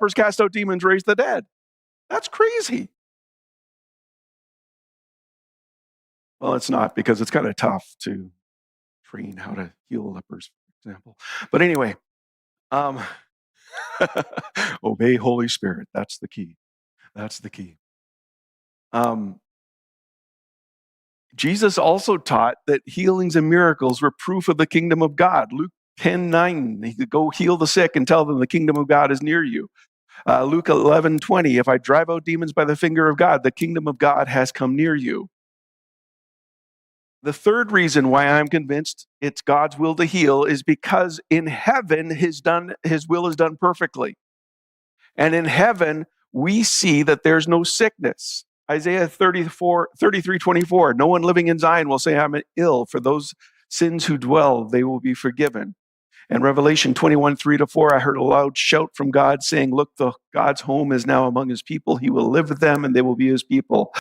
lepers, cast out demons, raise the dead. That's crazy. Well, it's not, because it's kind of tough to train how to heal lepers, for example. But anyway, obey Holy Spirit. That's the key. That's the key. Jesus also taught that healings and miracles were proof of the kingdom of God. Luke 10:9, he could go heal the sick and tell them the kingdom of God is near you. Luke 11:20, if I drive out demons by the finger of God, the kingdom of God has come near you. The third reason why I'm convinced it's God's will to heal is because in heaven, his will is done perfectly. And in heaven, we see that there's no sickness. Isaiah 33:24, no one living in Zion will say, I'm ill. For those sins who dwell, they will be forgiven. And Revelation 21:3-4, I heard a loud shout from God saying, look, God's home is now among his people. He will live with them and they will be his people.